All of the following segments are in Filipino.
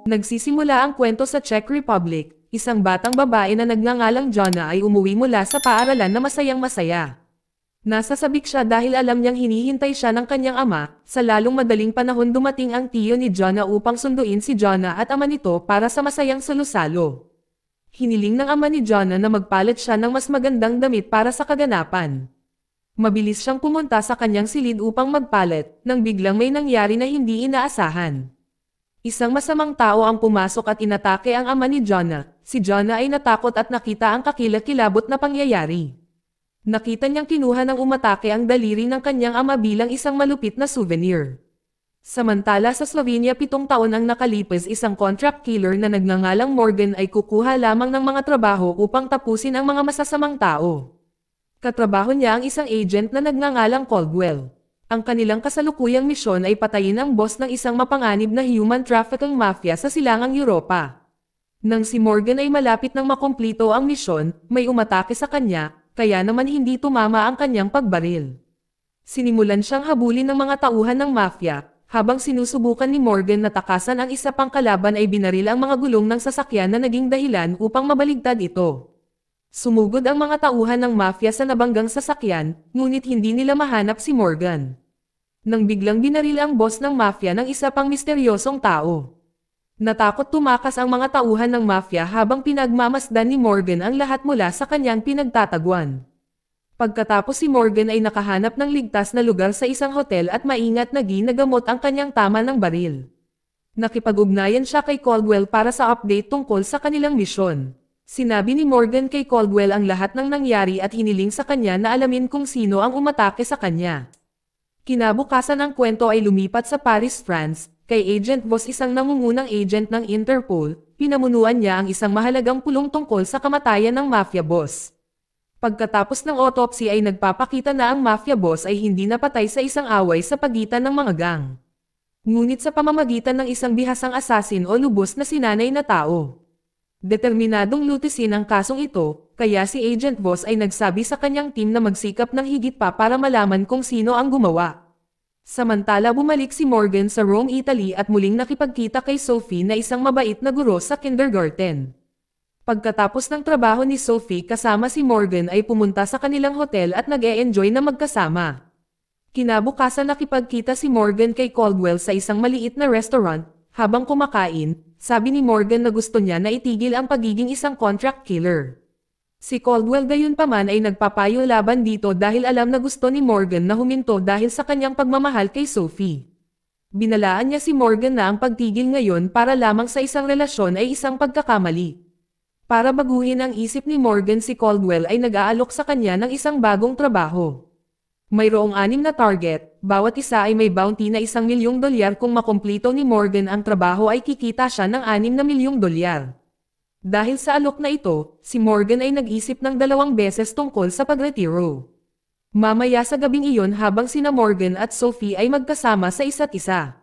Nagsisimula ang kwento sa Czech Republic. Isang batang babae na nagngangalang Jonna ay umuwi mula sa paaralan na masayang-masaya. Nasa sabik siya dahil alam niyang hinihintay siya ng kanyang ama. Sa lalong madaling panahon dumating ang tiyo ni Jonna upang sunduin si Jonna at ama nito para sa masayang salusalo. Hiniling ng ama ni Jonna na magpalit siya ng mas magandang damit para sa kaganapan. Mabilis siyang pumunta sa kanyang silid upang magpalit, nang biglang may nangyari na hindi inaasahan. Isang masamang tao ang pumasok at inatake ang ama ni Jonna. Si Jonna ay natakot at nakita ang kakilakilabot na pangyayari. Nakita niyang kinuha ng umatake ang daliri ng kanyang ama bilang isang malupit na souvenir. Samantala sa Slovenia 7 taon ang nakalipas, isang contract killer na nagngangalang Morgan ay kukuha lamang ng mga trabaho upang tapusin ang mga masasamang tao. Katrabaho niya ang isang agent na nagngangalang Caldwell. Ang kanilang kasalukuyang misyon ay patayin ang boss ng isang mapanganib na human trafficking mafia sa silangang Europa. Nang si Morgan ay malapit nang makumplito ang misyon, may umatake sa kanya, kaya naman hindi tumama ang kanyang pagbaril. Sinimulan siyang habulin ng mga tauhan ng mafia. Habang sinusubukan ni Morgan na takasan ang isa pang kalaban ay binaril ang mga gulong ng sasakyan na naging dahilan upang mabaligtad ito. Sumugod ang mga tauhan ng mafia sa nabanggang sasakyan, ngunit hindi nila mahanap si Morgan. Nang biglang binaril ang boss ng mafia ng isa pang misteryosong tao. Natakot tumakas ang mga tauhan ng mafia habang pinagmamasdan ni Morgan ang lahat mula sa kanyang pinagtatagwan. Pagkatapos si Morgan ay nakahanap ng ligtas na lugar sa isang hotel at maingat na ginagamot ang kanyang tama ng baril. Nakipag-ugnayan siya kay Caldwell para sa update tungkol sa kanilang misyon. Sinabi ni Morgan kay Caldwell ang lahat ng nangyari at hiniling sa kanya na alamin kung sino ang umatake sa kanya. Kinabukasan ang kwento ay lumipat sa Paris, France, kay Agent Voss, isang nangungunang agent ng Interpol. Pinamunuan niya ang isang mahalagang pulong tungkol sa kamatayan ng mafia boss. Pagkatapos ng autopsy ay nagpapakita na ang mafia boss ay hindi napatay sa isang away sa pagitan ng mga gang. Ngunit sa pamamagitan ng isang bihasang asasin o lubos na sinanay na tao. Determinadong lutisin ang kasong ito, kaya si Agent Voss ay nagsabi sa kanyang team na magsikap ng higit pa para malaman kung sino ang gumawa. Samantala bumalik si Morgan sa Rome, Italy at muling nakipagkita kay Sophie na isang mabait na guro sa kindergarten. Pagkatapos ng trabaho ni Sophie kasama si Morgan ay pumunta sa kanilang hotel at nag-e-enjoy na magkasama. Kinabukasan nakipagkita si Morgan kay Caldwell sa isang maliit na restaurant. Habang kumakain, sabi ni Morgan na gusto niya na itigil ang pagiging isang contract killer. Si Caldwell gayunpaman ay nagpapayo laban dito dahil alam na gusto ni Morgan na huminto dahil sa kanyang pagmamahal kay Sophie. Binalaan niya si Morgan na ang pagtigil ngayon para lamang sa isang relasyon ay isang pagkakamali. Para baguhin ang isip ni Morgan, si Caldwell ay nag-aalok sa kanya ng isang bagong trabaho. Mayroong 6 na target, bawat isa ay may bounty na $1,000,000 kung makumplito ni Morgan ang trabaho ay kikita siya ng $6,000,000. Dahil sa alok na ito, si Morgan ay nag-isip ng 2 beses tungkol sa pagretiro. Mamaya sa gabing iyon habang sina Morgan at Sophie ay magkasama sa isa't isa.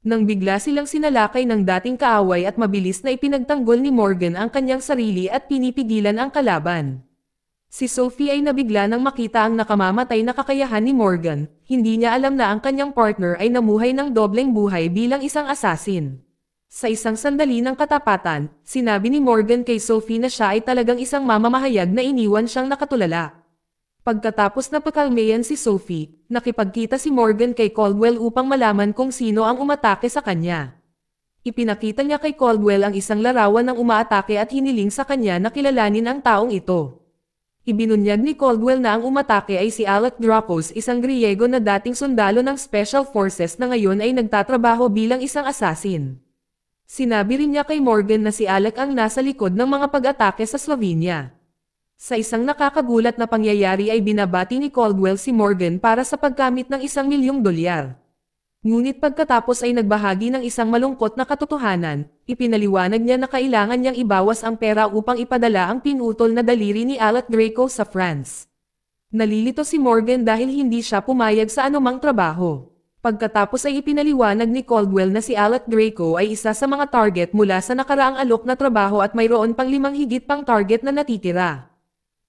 Nang bigla silang sinalakay ng dating kaaway at mabilis na ipinagtanggol ni Morgan ang kanyang sarili at pinipigilan ang kalaban. Si Sophie ay nabigla nang makita ang nakamamatay na kakayahan ni Morgan. Hindi niya alam na ang kanyang partner ay namuhay ng dobleng buhay bilang isang assassin. Sa isang sandali ng katapatan, sinabi ni Morgan kay Sophie na siya ay talagang isang mamamahayag na iniwan siyang nakatulala. Pagkatapos na pakalmayan si Sophie, nakipagkita si Morgan kay Caldwell upang malaman kung sino ang umatake sa kanya. Ipinakita niya kay Caldwell ang isang larawan ng umaatake at hiniling sa kanya na kilalanin ang taong ito. Ibinunyag ni Caldwell na ang umatake ay si Alec Drakos, isang Griego na dating sundalo ng Special Forces na ngayon ay nagtatrabaho bilang isang assassin. Sinabi rin niya kay Morgan na si Alec ang nasa likod ng mga pag-atake sa Slovenia. Sa isang nakakagulat na pangyayari ay binabati ni Caldwell si Morgan para sa paggamit ng $1,000,000. Ngunit pagkatapos ay nagbahagi ng isang malungkot na katotohanan. Ipinaliwanag niya na kailangan niyang ibawas ang pera upang ipadala ang pinutol na daliri ni Alec Draco sa France. Nalilito si Morgan dahil hindi siya pumayag sa anumang trabaho. Pagkatapos ay ipinaliwanag ni Caldwell na si Alec Draco ay isa sa mga target mula sa nakaraang alok na trabaho at mayroon pang 5 higit pang target na natitira.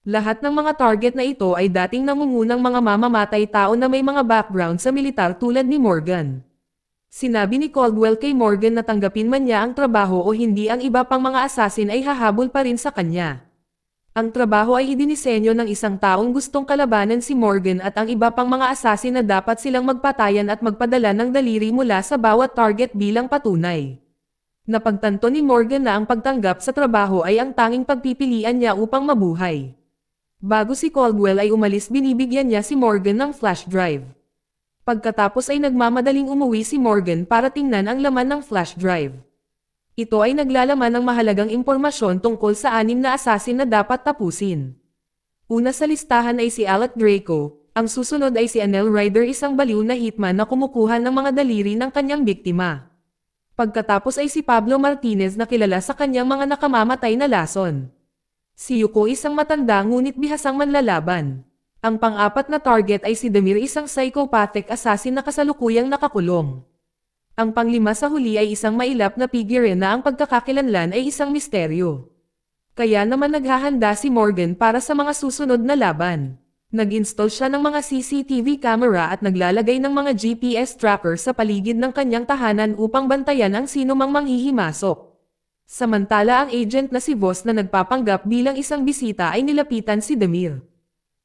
Lahat ng mga target na ito ay dating nangungunang mga mamamatay tao na may mga background sa militar tulad ni Morgan. Sinabi ni Caldwell kay Morgan na tanggapin man niya ang trabaho o hindi, ang iba pang mga assassin ay hahabol pa rin sa kanya. Ang trabaho ay idinisenyo ng isang taong gustong kalabanan si Morgan at ang iba pang mga assassin na dapat silang magpatayan at magpadala ng daliri mula sa bawat target bilang patunay. Napagtanto ni Morgan na ang pagtanggap sa trabaho ay ang tanging pagpipilian niya upang mabuhay. Bago si Caldwell ay umalis, binibigyan niya si Morgan ng flash drive. Pagkatapos ay nagmamadaling umuwi si Morgan para tingnan ang laman ng flash drive. Ito ay naglalaman ng mahalagang impormasyon tungkol sa 6 na assassin na dapat tapusin. Una sa listahan ay si Alec Draco, ang susunod ay si Anel Ryder, isang baliw na hitman na kumukuha ng mga daliri ng kanyang biktima. Pagkatapos ay si Pablo Martinez na kilala sa kanyang mga nakamamatay na lason. Si Yuko, isang matanda ngunit bihasang manlalaban. Ang pang-apat na target ay si Demir, isang psychopathic assassin na kasalukuyang nakakulong. Ang panglima sa huli ay isang mailap na figure na ang pagkakakilanlan ay isang misteryo. Kaya naman naghahanda si Morgan para sa mga susunod na laban. Nag-install siya ng mga CCTV camera at naglalagay ng mga GPS tracker sa paligid ng kanyang tahanan upang bantayan ang sino mang manghihimasok. Samantala ang agent na si Voss na nagpapanggap bilang isang bisita ay nilapitan si Demir.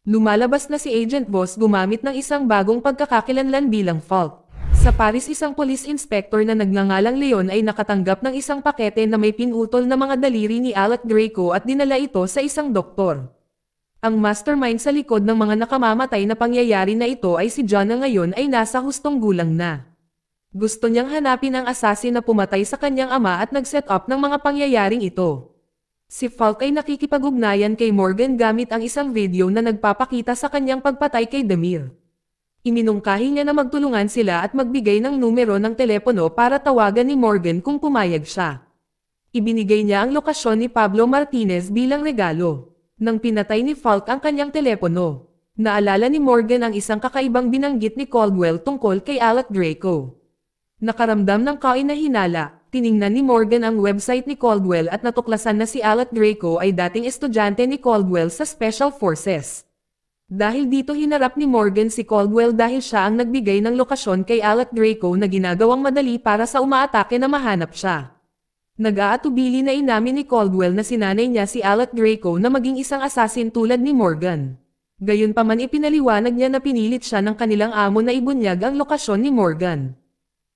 Lumalabas na si Agent Voss gumamit ng isang bagong pagkakakilanlan bilang Falk. Sa Paris, isang police inspector na nagngangalang Leon ay nakatanggap ng isang pakete na may pinutol na mga daliri ni Alec Draco at dinala ito sa isang doktor. Ang mastermind sa likod ng mga nakamamatay na pangyayari na ito ay si John, na ngayon ay nasa hustong gulang na. Gusto niyang hanapin ang assassin na pumatay sa kanyang ama at nag-set up ng mga pangyayaring ito. Si Falk ay nakikipag-ugnayan kay Morgan gamit ang isang video na nagpapakita sa kanyang pagpatay kay Demir. Iminungkahi niya na magtulungan sila at magbigay ng numero ng telepono para tawagan ni Morgan kung pumayag siya. Ibinigay niya ang lokasyon ni Pablo Martinez bilang regalo. Nang pinatay ni Falk ang kanyang telepono, naalala ni Morgan ang isang kakaibang binanggit ni Caldwell tungkol kay Alec Draco. Nakaramdam ng kainahinala, tiningnan ni Morgan ang website ni Caldwell at natuklasan na si Alec Draco ay dating estudyante ni Caldwell sa Special Forces. Dahil dito hinarap ni Morgan si Caldwell dahil siya ang nagbigay ng lokasyon kay Alec Draco na ginagawang madali para sa umaatake na mahanap siya. Nag-aatubili na inamin ni Caldwell na sinanay niya si Alec Draco na maging isang assassin tulad ni Morgan. Gayunpaman ipinaliwanag niya na pinilit siya ng kanilang amo na ibunyag ang lokasyon ni Morgan.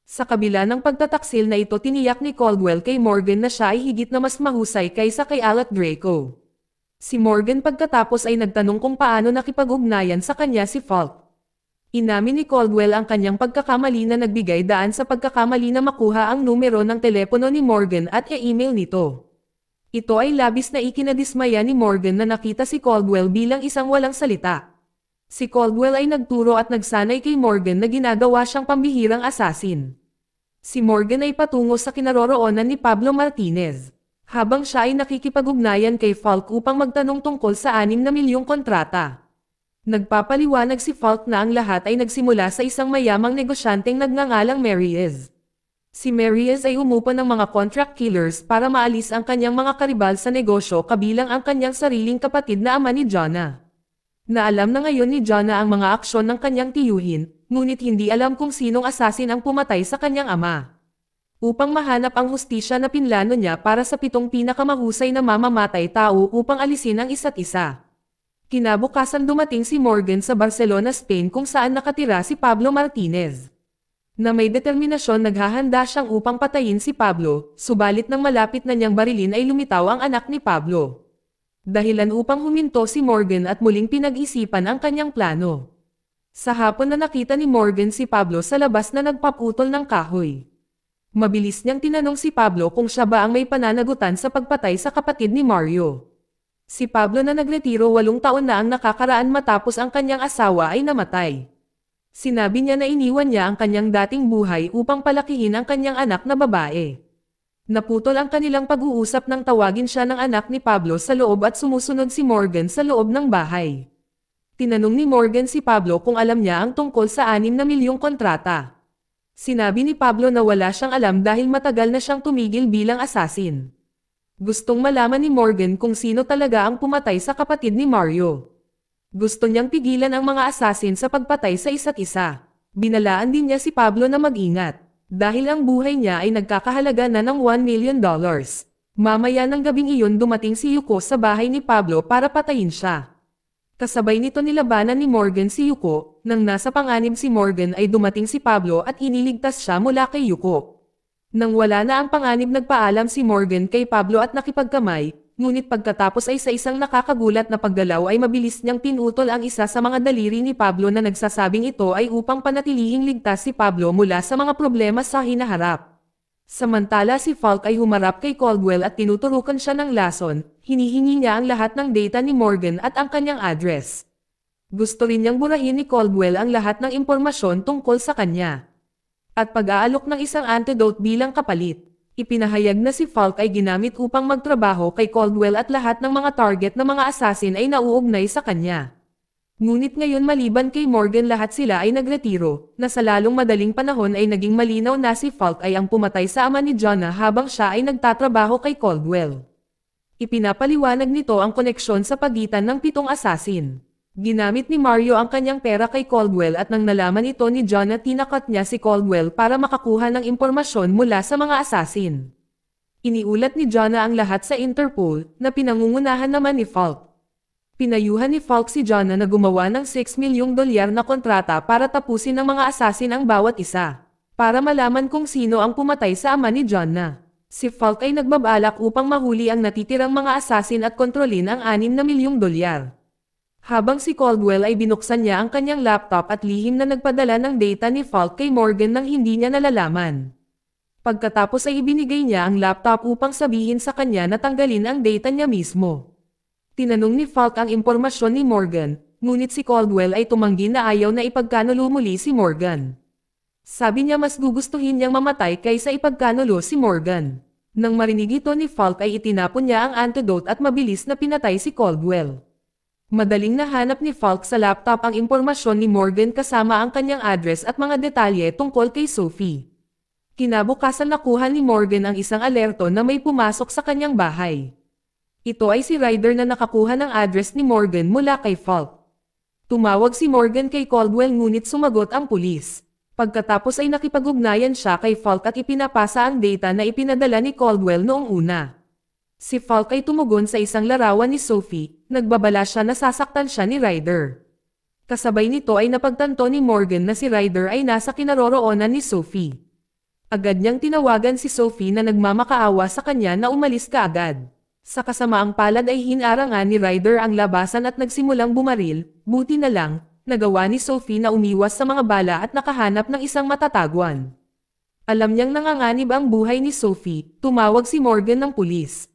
Sa kabila ng pagtataksil na ito, tiniyak ni Caldwell kay Morgan na siya ay higit na mas mahusay kaysa kay Alec Draco. Si Morgan pagkatapos ay nagtanong kung paano nakipag-ugnayan sa kanya si Falk. Inamin ni Caldwell ang kanyang pagkakamali na nagbigay daan sa pagkakamali na makuha ang numero ng telepono ni Morgan at e-email nito. Ito ay labis na ikinadismaya ni Morgan na nakita si Caldwell bilang isang walang salita. Si Caldwell ay nagturo at nagsanay kay Morgan na ginagawa siyang pambihirang assassin. Si Morgan ay patungo sa kinaroroonan ni Pablo Martinez. Habang siya ay nakikipag-ugnayan kay Falk upang magtanong tungkol sa 6 na milyong kontrata. Nagpapaliwanag si Falk na ang lahat ay nagsimula sa isang mayamang negosyanteng nagngangalang Mariez. Si Mariez ay umupo ng mga contract killers para maalis ang kanyang mga karibal sa negosyo, kabilang ang kanyang sariling kapatid na ama ni Jonah. Naalam na ngayon ni Jonah ang mga aksyon ng kanyang tiyuhin, ngunit hindi alam kung sinong assassin ang pumatay sa kanyang ama. Upang mahanap ang hustisya na pinlano niya para sa 7 pinakamahusay na mamamatay tao upang alisin ang isa't isa. Kinabukasan dumating si Morgan sa Barcelona, Spain, kung saan nakatira si Pablo Martinez. Na may determinasyon, naghahanda siyang upang patayin si Pablo, subalit nang malapit na niyang barilin ay lumitaw ang anak ni Pablo. Dahilan upang huminto si Morgan at muling pinag-isipan ang kanyang plano. Sa hapon na nakita ni Morgan si Pablo sa labas na nagpaputol ng kahoy. Mabilis niyang tinanong si Pablo kung siya ba ang may pananagutan sa pagpatay sa kapatid ni Mario. Si Pablo na nagretiro 8 taon na ang nakakaraan matapos ang kanyang asawa ay namatay. Sinabi niya na iniwan niya ang kanyang dating buhay upang palakihin ang kanyang anak na babae. Naputol ang kanilang pag-uusap nang tawagin siya ng anak ni Pablo sa loob at sumusunod si Morgan sa loob ng bahay. Tinanong ni Morgan si Pablo kung alam niya ang tungkol sa 6 na milyong kontrata. Sinabi ni Pablo na wala siyang alam dahil matagal na siyang tumigil bilang assassin. Gustong malaman ni Morgan kung sino talaga ang pumatay sa kapatid ni Mario. Gusto niyang pigilan ang mga assassin sa pagpatay sa isa't isa. Binalaan din niya si Pablo na mag-ingat. Dahil ang buhay niya ay nagkakahalaga na ng $1 million. Mamaya ng gabing iyon dumating si Yuko sa bahay ni Pablo para patayin siya. Kasabay nito nilabanan ni Morgan si Yuko, nang nasa panganib si Morgan ay dumating si Pablo at iniligtas siya mula kay Yuko. Nang wala na ang panganib nagpaalam si Morgan kay Pablo at nakipagkamay, ngunit pagkatapos ay sa isang nakakagulat na paggalaw ay mabilis niyang pinutol ang isa sa mga daliri ni Pablo na nagsasabing ito ay upang panatilihing ligtas si Pablo mula sa mga problema sa hinaharap. Samantala si Falk ay humarap kay Caldwell at tinuturukan siya ng lason, hinihingi niya ang lahat ng data ni Morgan at ang kanyang address. Gusto rin niyang burahin ni Caldwell ang lahat ng impormasyon tungkol sa kanya. At pag-aalok ng isang antidote bilang kapalit. Ipinahayag na si Falk ay ginamit upang magtrabaho kay Caldwell at lahat ng mga target na mga assassin ay nauugnay sa kanya. Ngunit ngayon maliban kay Morgan lahat sila ay nagretiro, na sa lalong madaling panahon ay naging malinaw na si Falk ay ang pumatay sa ama ni Jonah habang siya ay nagtatrabaho kay Caldwell. Ipinapaliwanag nito ang koneksyon sa pagitan ng 7 assassin. Ginamit ni Mario ang kanyang pera kay Caldwell at nang nalaman ito ni Jonah tinakot niya si Caldwell para makakuha ng impormasyon mula sa mga assassin. Iniulat ni Jonah ang lahat sa Interpol, na pinangungunahan naman ni Falk. Pinayuhan ni Falk si Jonah na gumawa ng $6 milyong na kontrata para tapusin ng mga assassin ang bawat isa, para malaman kung sino ang pumatay sa ama ni Jonah. Si Falk ay nagbabalak upang mahuli ang natitirang mga assassin at kontrolin ang $6 milyong. Habang si Caldwell ay binuksan niya ang kanyang laptop at lihim na nagpadala ng data ni Falk kay Morgan nang hindi niya nalalaman. Pagkatapos ay ibinigay niya ang laptop upang sabihin sa kanya na tanggalin ang data niya mismo. Tinanong ni Falk ang impormasyon ni Morgan, ngunit si Caldwell ay tumanggi na ayaw na ipagkanulo muli si Morgan. Sabi niya mas gugustuhin niyang mamatay kaysa ipagkanulo si Morgan. Nang marinig ito ni Falk ay itinapon niya ang antidote at mabilis na pinatay si Caldwell. Madaling nahanap ni Falk sa laptop ang impormasyon ni Morgan kasama ang kanyang address at mga detalye tungkol kay Sophie. Kinabukasan nakuha ni Morgan ang isang alerto na may pumasok sa kanyang bahay. Ito ay si Ryder na nakakuha ng address ni Morgan mula kay Falk. Tumawag si Morgan kay Caldwell ngunit sumagot ang pulis. Pagkatapos ay nakipag-ugnayan siya kay Falk at ipinapasa ang data na ipinadala ni Caldwell noong una. Si Falk ay tumugon sa isang larawan ni Sophie, nagbabala siya na sasaktan siya ni Ryder. Kasabay nito ay napagtanto ni Morgan na si Ryder ay nasa kinaroroonan ni Sophie. Agad niyang tinawagan si Sophie na nagmamakaawa sa kanya na umalis kaagad. Sa kasamaang palad ay hinarangan ni Ryder ang labasan at nagsimulang bumaril, buti na lang, nagawa ni Sophie na umiwas sa mga bala at nakahanap ng isang matatagwan. Alam niyang nanganganib ang buhay ni Sophie, tumawag si Morgan ng pulis.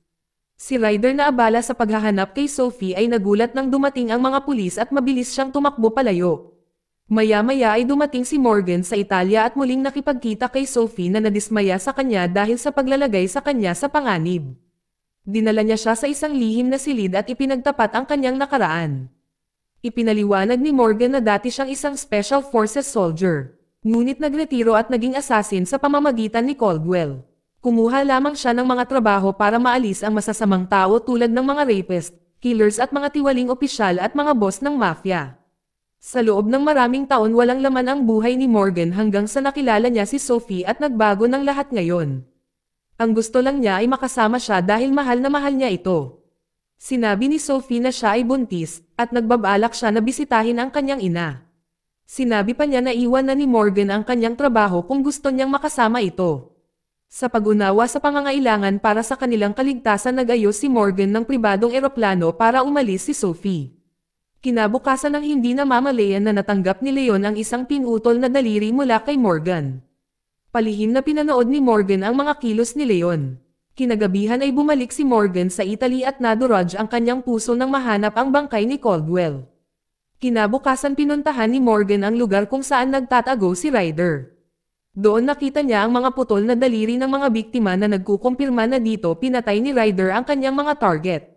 Si Ryder na abala sa paghahanap kay Sophie ay nagulat nang dumating ang mga pulis at mabilis siyang tumakbo palayo. Maya-maya ay dumating si Morgan sa Italia at muling nakipagkita kay Sophie na nadismaya sa kanya dahil sa paglalagay sa kanya sa panganib. Dinala niya siya sa isang lihim na silid at ipinagtapat ang kanyang nakaraan. Ipinaliwanag ni Morgan na dati siyang isang Special Forces soldier, ngunit nagretiro at naging assassin sa pamamagitan ni Caldwell. Kumuha lamang siya ng mga trabaho para maalis ang masasamang tao tulad ng mga rapist, killers at mga tiwaling opisyal at mga boss ng mafia. Sa loob ng maraming taon walang laman ang buhay ni Morgan hanggang sa nakilala niya si Sophie at nagbago ng lahat ngayon. Ang gusto lang niya ay makasama siya dahil mahal na mahal niya ito. Sinabi ni Sophie na siya ay buntis, at nagbabalak siya na bisitahin ang kanyang ina. Sinabi pa niya na iwan na ni Morgan ang kanyang trabaho kung gusto niyang makasama ito. Sa pag-unawa sa pangangailangan para sa kanilang kaligtasan nag-ayos si Morgan ng pribadong eroplano para umalis si Sophie. Kinabukasan ng hindi namamalayan na natanggap ni Leon ang isang pinutol na daliri mula kay Morgan. Palihim na pinanood ni Morgan ang mga kilos ni Leon. Kinagabihan ay bumalik si Morgan sa Italy at nadurog ang kanyang puso nang mahanap ang bangkay ni Caldwell. Kinabukasan pinuntahan ni Morgan ang lugar kung saan nagtatago si Ryder. Doon nakita niya ang mga putol na daliri ng mga biktima na nagkukumpirma na dito pinatay ni Ryder ang kanyang mga target.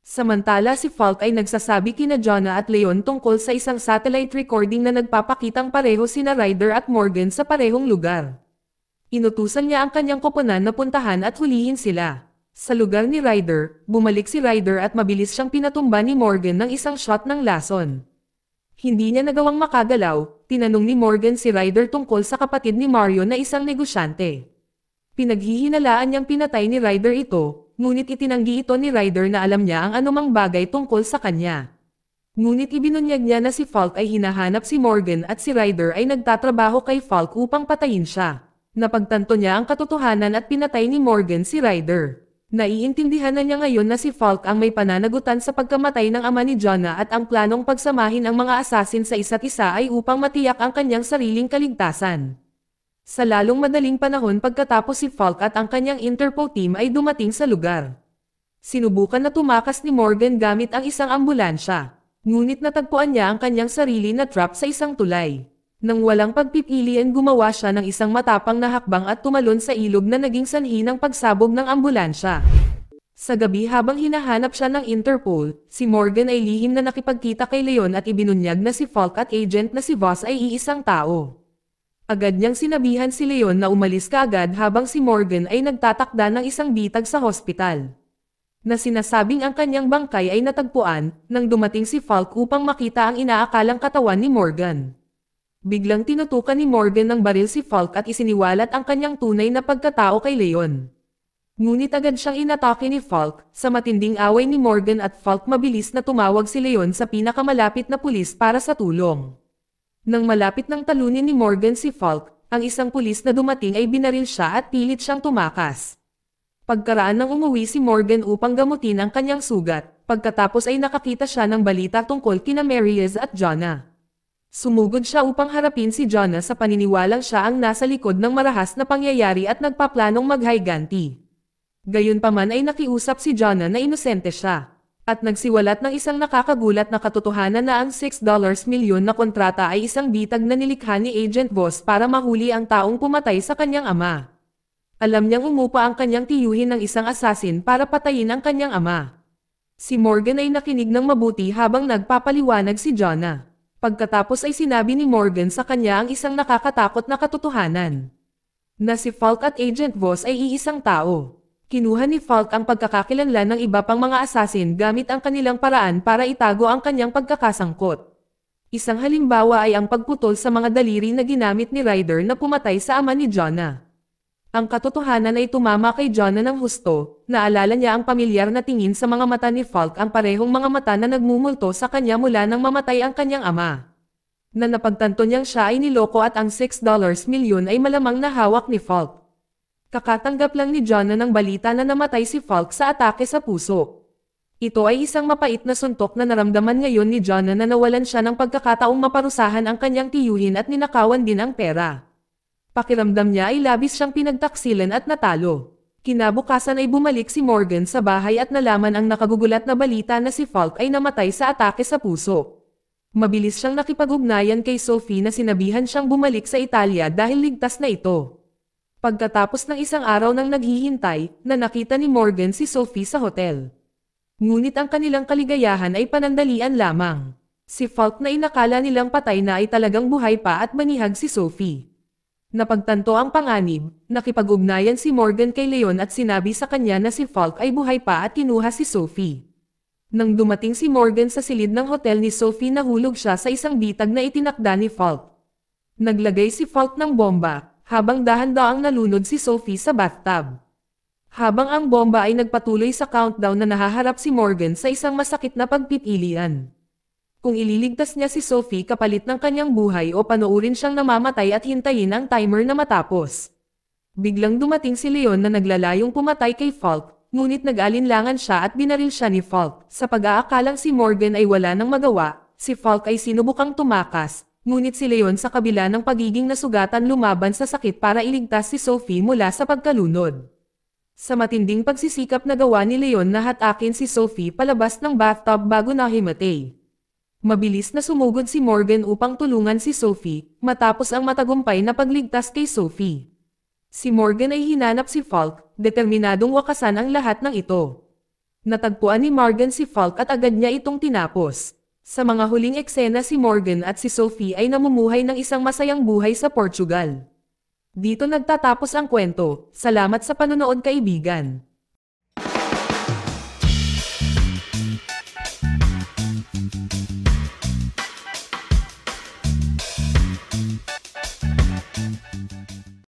Samantala si Falk ay nagsasabi kina Jonah at Leon tungkol sa isang satellite recording na nagpapakitang pareho sina Ryder at Morgan sa parehong lugar. Inutusan niya ang kanyang koponan na puntahan at hulihin sila. Sa lugar ni Ryder, bumalik si Ryder at mabilis siyang pinatumba ni Morgan ng isang shot ng lason. Hindi niya nagawang makagalaw, Tinanong ni Morgan si Ryder tungkol sa kapatid ni Mario na isang negosyante. Pinaghihinalaan niyang pinatay ni Ryder ito, ngunit itinanggi ito ni Ryder na alam niya ang anumang bagay tungkol sa kanya. Ngunit ibinunyag niya na si Falk ay hinahanap si Morgan at si Ryder ay nagtatrabaho kay Falk upang patayin siya. Napagtanto niya ang katotohanan at pinatay ni Morgan si Ryder. Naiintindihan na niya ngayon na si Falk ang may pananagutan sa pagkamatay ng ama ni Jonah at ang planong pagsamahin ang mga assassin sa isa't isa ay upang matiyak ang kanyang sariling kaligtasan. Sa lalong madaling panahon pagkatapos si Falk at ang kanyang Interpol team ay dumating sa lugar. Sinubukan na tumakas ni Morgan gamit ang isang ambulansya. Ngunit natagpuan niya ang kanyang sarili na trap sa isang tulay. Nang walang pagpipilian gumawa siya ng isang matapang na hakbang at tumalon sa ilog na naging sanhi ng pagsabog ng ambulansya. Sa gabi habang hinahanap siya ng Interpol, si Morgan ay lihim na nakipagkita kay Leon at ibinunyag na si Falk at agent na si Voss ay iisang tao. Agad niyang sinabihan si Leon na umalis kaagad habang si Morgan ay nagtatakda ng isang bitag sa hospital. Na sinasabing ang kanyang bangkay ay natagpuan nang dumating si Falk upang makita ang inaakalang katawan ni Morgan. Biglang tinutukan ni Morgan ng baril si Falk at isiniwalat ang kanyang tunay na pagkatao kay Leon. Ngunit agad siyang inatake ni Falk. Sa matinding away ni Morgan at Falk mabilis na tumawag si Leon sa pinakamalapit na pulis para sa tulong. Nang malapit ng talunin ni Morgan si Falk, ang isang pulis na dumating ay binaril siya at pilit siyang tumakas. Pagkaraan ng umuwi si Morgan upang gamutin ang kanyang sugat, pagkatapos ay nakakita siya ng balita tungkol kina Marius at Jonah. Sumugod siya upang harapin si Jonah sa paniniwalang siya ang nasa likod ng marahas na pangyayari at nagpaplanong maghiganti. Gayunpaman ay nakiusap si Jonah na inosente siya, at nagsiwalat ng isang nakakagulat na katotohanan na ang $6 milyon na kontrata ay isang bitag na nilikha ni Agent Voss para mahuli ang taong pumatay sa kanyang ama. Alam niyang umupa ang kanyang tiyuhin ng isang assassin para patayin ang kanyang ama. Si Morgan ay nakinig ng mabuti habang nagpapaliwanag si Jonah. Pagkatapos ay sinabi ni Morgan sa kanya ang isang nakakatakot na katotohanan. Na si Falk at Agent Voss ay iisang tao. Kinuha ni Falk ang pagkakakilanlan ng iba pang mga assassin gamit ang kanilang paraan para itago ang kanyang pagkakasangkot. Isang halimbawa ay ang pagputol sa mga daliri na ginamit ni Ryder na pumatay sa ama ni Jonah. Ang katotohanan ay tumama kay Jonah ng husto, naalala niya ang pamilyar na tingin sa mga mata ni Falk, ang parehong mga mata na nagmumulto sa kanya mula nang mamatay ang kanyang ama. Na napagtanto niyang siya ay niloko at ang $6 milyon ay malamang na hawak ni Falk. Kakatanggap lang ni Jonah ng balita na namatay si Falk sa atake sa puso. Ito ay isang mapait na suntok na naramdaman ngayon ni Jonah na nawalan siya ng pagkakataong maparusahan ang kanyang tiyuhin at ninakawan din ang pera. Pakiramdam niya ay labis siyang pinagtaksilan at natalo. Kinabukasan ay bumalik si Morgan sa bahay at nalaman ang nakagugulat na balita na si Falk ay namatay sa atake sa puso. Mabilis siyang nakipag-ugnayan kay Sophie na sinabihan siyang bumalik sa Italia dahil ligtas na ito. Pagkatapos ng isang araw nang naghihintay, na nakita ni Morgan si Sophie sa hotel. Ngunit ang kanilang kaligayahan ay panandalian lamang. Si Falk na inakala nilang patay na ay talagang buhay pa at manihag si Sophie. Napagtanto ang panganib, nakipag-ugnayan si Morgan kay Leon at sinabi sa kanya na si Falk ay buhay pa at kinuha si Sophie. Nang dumating si Morgan sa silid ng hotel ni Sophie, nahulog siya sa isang bitag na itinakda ni Falk. Naglagay si Falk ng bomba, habang dahan-daang nalunod si Sophie sa bathtub. Habang ang bomba ay nagpatuloy sa countdown na nahaharap si Morgan sa isang masakit na pagpipilian. Kung ililigtas niya si Sophie kapalit ng kanyang buhay o panoorin siyang namamatay at hintayin ang timer na matapos. Biglang dumating si Leon na naglalayong pumatay kay Falk, ngunit nag-alinlangan siya at binaril siya ni Falk. Sa pag-aakalang si Morgan ay wala nang magawa, si Falk ay sinubukang tumakas, ngunit si Leon sa kabila ng pagiging nasugatan lumaban sa sakit para iligtas si Sophie mula sa pagkalunod. Sa matinding pagsisikap na gawa ni Leon na hatakin si Sophie palabas ng bathtub bago nahimatay. Mabilis na sumugod si Morgan upang tulungan si Sophie, matapos ang matagumpay na pagligtas kay Sophie. Si Morgan ay hinanap si Falk, determinadong wakasan ang lahat ng ito. Natagpuan ni Morgan si Falk at agad niya itong tinapos. Sa mga huling eksena si Morgan at si Sophie ay namumuhay ng isang masayang buhay sa Portugal. Dito nagtatapos ang kwento. Salamat sa panonood, kaibigan.